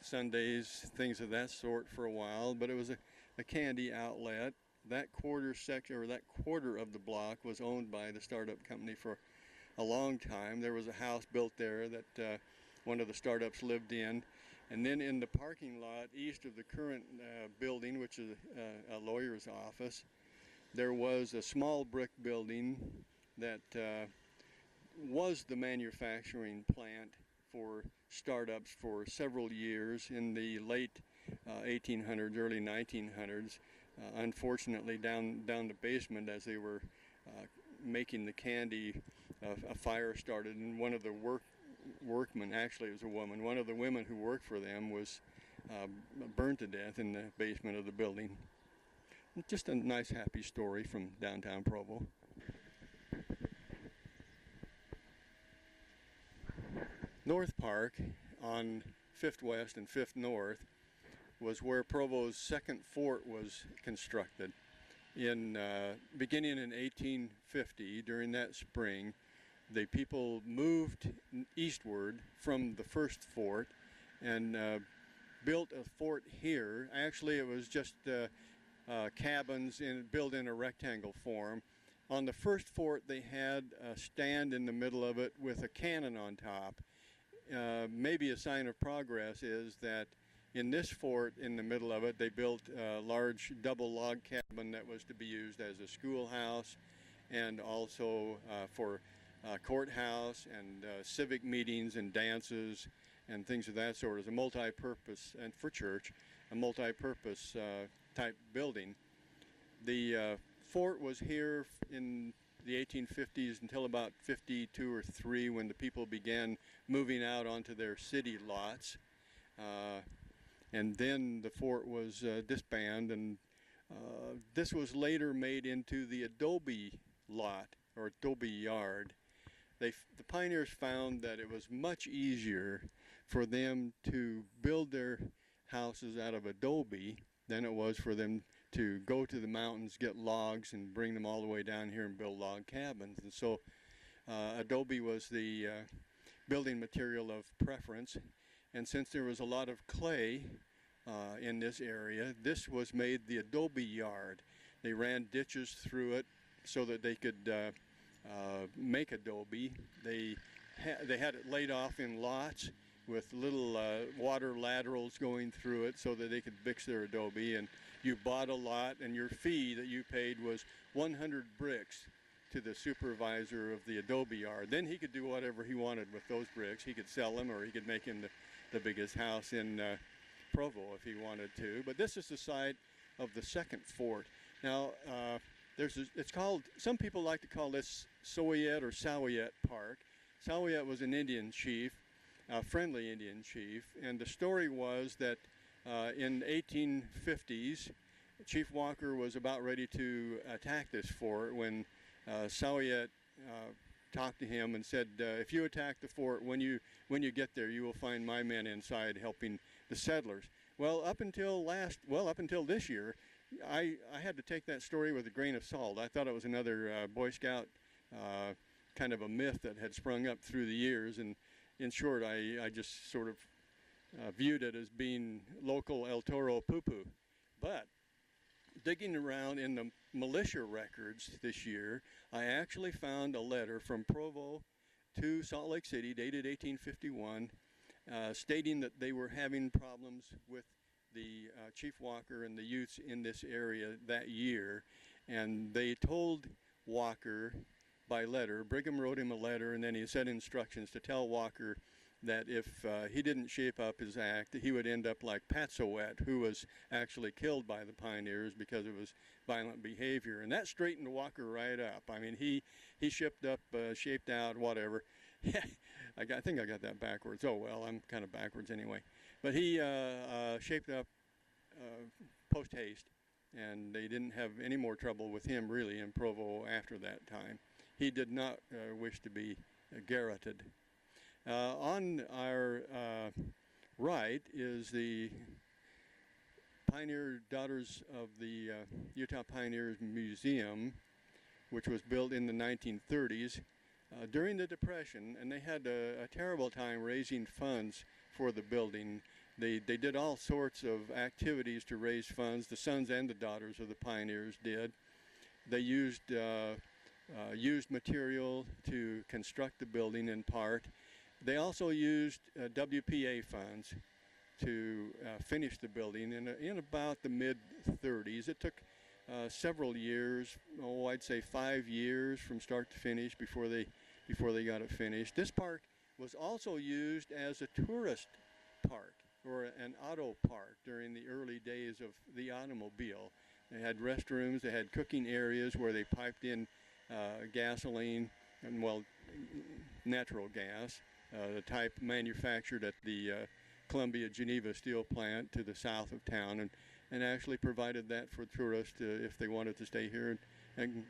sundaes, things of that sort for a while, but it was a candy outlet. That quarter section, or that quarter of the block, was owned by the startup company for a long time. There was a house built there that one of the startups lived in. And then in the parking lot east of the current building, which is a lawyer's office, there was a small brick building that was the manufacturing plant for startups for several years in the late 1800s, early 1900s. Unfortunately, down the basement, as they were making the candy, a fire started, and one of the workmen, actually it was a woman, one of the women who worked for them was burned to death in the basement of the building. Just a nice, happy story from downtown Provo. North Park on 5th West and 5th North was where Provo's second fort was constructed. Beginning in 1850, during that spring, the people moved eastward from the first fort and built a fort here. Actually, it was just cabins built in a rectangle form. On the first fort, they had a stand in the middle of it with a cannon on top. Maybe a sign of progress is that in this fort, in the middle of it, they built a large double log cabin that was to be used as a schoolhouse and also for courthouse and civic meetings and dances and things of that sort. As a multi-purpose, and for church, a multi-purpose type building. The fort was here in the 1850s until about 52 or 3, when the people began moving out onto their city lots. And then the fort was disbanded, and this was later made into the adobe lot, or adobe yard. The pioneers found that it was much easier for them to build their houses out of adobe than it was for them to go to the mountains, get logs, and bring them all the way down here and build log cabins. And so adobe was the building material of preference. And since there was a lot of clay in this area, this was made the adobe yard. They ran ditches through it so that they could make adobe. They had it laid off in lots with little water laterals going through it so that they could mix their adobe. And you bought a lot, and your fee that you paid was 100 bricks to the supervisor of the adobe yard. Then he could do whatever he wanted with those bricks. He could sell them, or he could make him the biggest house in Provo if he wanted to. But this is the site of the second fort. Now, it's called, some people like to call this Sowiet or Sowiet Park. Sowiet was an Indian chief, a friendly Indian chief, and the story was that in 1850s, Chief Walker was about ready to attack this fort when Sowiet talked to him and said, if you attack the fort, when you get there, you will find my men inside helping the settlers. Well, up until this year, I had to take that story with a grain of salt. I thought it was another Boy Scout kind of a myth that had sprung up through the years, and in short, I just sort of viewed it as being local El Toro poo-poo. But digging around in the militia records this year, I actually found a letter from Provo to Salt Lake City dated 1851 stating that they were having problems with the Chief Walker and the youths in this area that year, and they told Walker by letter. Brigham wrote him a letter, and then he sent instructions to tell Walker that if he didn't shape up his act, he would end up like Patsowet, who was actually killed by the pioneers because of his violent behavior. And that straightened Walker right up. I mean, he shaped up, shaped out, whatever. I think I got that backwards. Oh, well, I'm kind of backwards anyway. But he shaped up post haste, and they didn't have any more trouble with him, really, in Provo after that time. He did not wish to be garroted. On our right is the Pioneer Daughters of the Utah Pioneers Museum, which was built in the 1930s during the Depression, and they had a terrible time raising funds for the building. They did all sorts of activities to raise funds. The sons and the daughters of the pioneers did. They used material to construct the building in part. They also used WPA funds to finish the building in about the mid-30s. It took several years, I'd say 5 years from start to finish before they got it finished. This park was also used as a tourist park or an auto park during the early days of the automobile. They had restrooms, they had cooking areas where they piped in gasoline and, well, natural gas, the type manufactured at the Columbia Geneva steel plant to the south of town, and actually provided that for tourists if they wanted to stay here and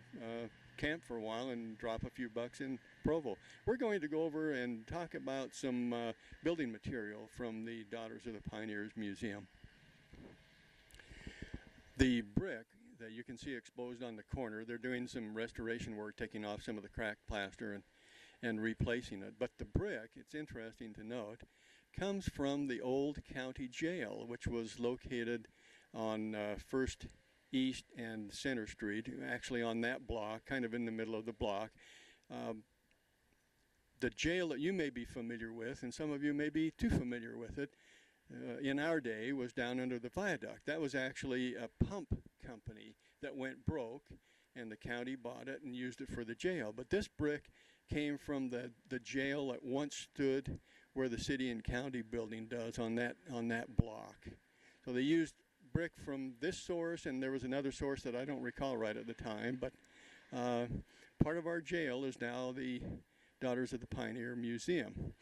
camp for a while and drop a few bucks in Provo. We're going to go over and talk about some building material from the Daughters of the Pioneers Museum. The brick that you can see exposed on the corner, they're doing some restoration work, taking off some of the cracked plaster and replacing it. But the brick, it's interesting to note, comes from the old county jail, which was located on First East and Center Street, actually on that block, kind of in the middle of the block. The jail that you may be familiar with, and some of you may be too familiar with it, in our day was down under the viaduct. That was actually a pump company that went broke, and the county bought it and used it for the jail. But this brick came from the jail that once stood where the city and county building does on that block. So they used brick from this source, and there was another source that I don't recall right at the time, but part of our jail is now the Daughters of the Pioneer Museum.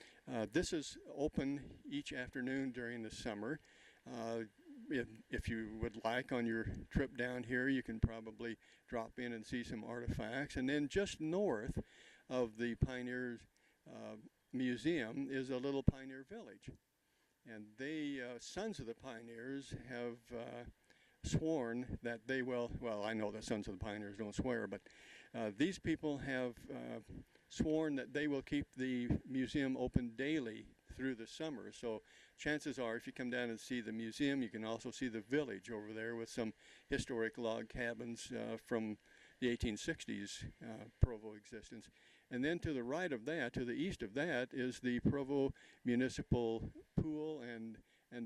This is open each afternoon during the summer. If you would like, on your trip down here, you can probably drop in and see some artifacts. And then just north of the Pioneers Museum is a little pioneer village. And they, Sons of the Pioneers, have sworn that they will, well, I know that Sons of the Pioneers don't swear, but these people have sworn that they will keep the museum open daily through the summer. So chances are, if you come down and see the museum, you can also see the village over there with some historic log cabins from the 1860s Provo existence. And then to the right of that, to the east of that, is the Provo Municipal Pool and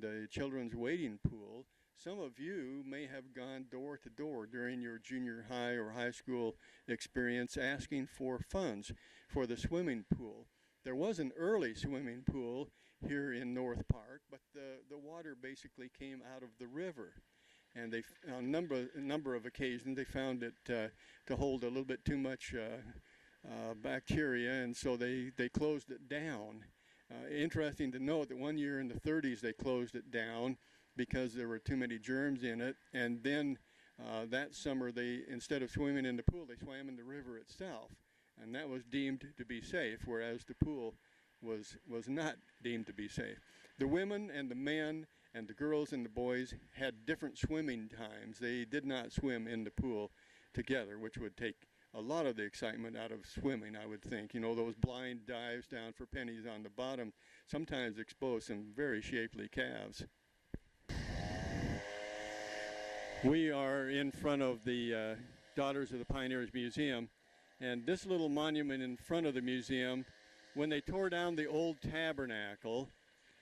a children's wading pool. Some of you may have gone door to door during your junior high or high school experience asking for funds for the swimming pool. There was an early swimming pool here in North Park, but the water basically came out of the river. And they, on a number of occasions, they found it to hold a little bit too much bacteria, and so they closed it down. Interesting to note that one year in the 30s they closed it down because there were too many germs in it, and then that summer they, instead of swimming in the pool, they swam in the river itself, and that was deemed to be safe, whereas the pool was not deemed to be safe. The women and the men and the girls and the boys had different swimming times. They did not swim in the pool together, which would take a lot of the excitement out of swimming, I would think. You know, those blind dives down for pennies on the bottom sometimes expose some very shapely calves. We are in front of the Daughters of the Pioneers Museum, and this little monument in front of the museum, when they tore down the old tabernacle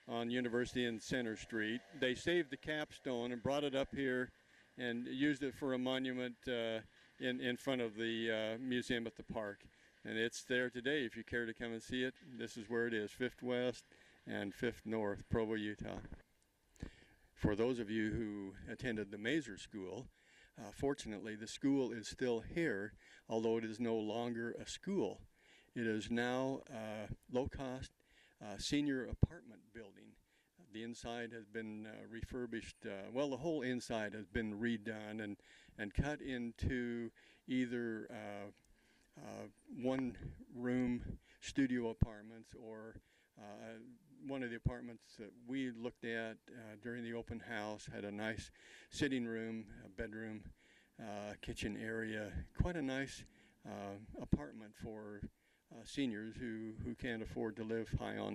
on University and Center Street, they saved the capstone and brought it up here and used it for a monument in front of the museum at the park. And it's there today if you care to come and see it. This is where it is, 5th West and 5th North, Provo, Utah. For those of you who attended the Mazer School, fortunately the school is still here, although it is no longer a school. It is now a low-cost senior apartment building. The inside has been refurbished, well, the whole inside has been redone and cut into either one-room studio apartments or one of the apartments that we looked at during the open house had a nice sitting room, a bedroom, kitchen area, quite a nice apartment for seniors who can't afford to live high on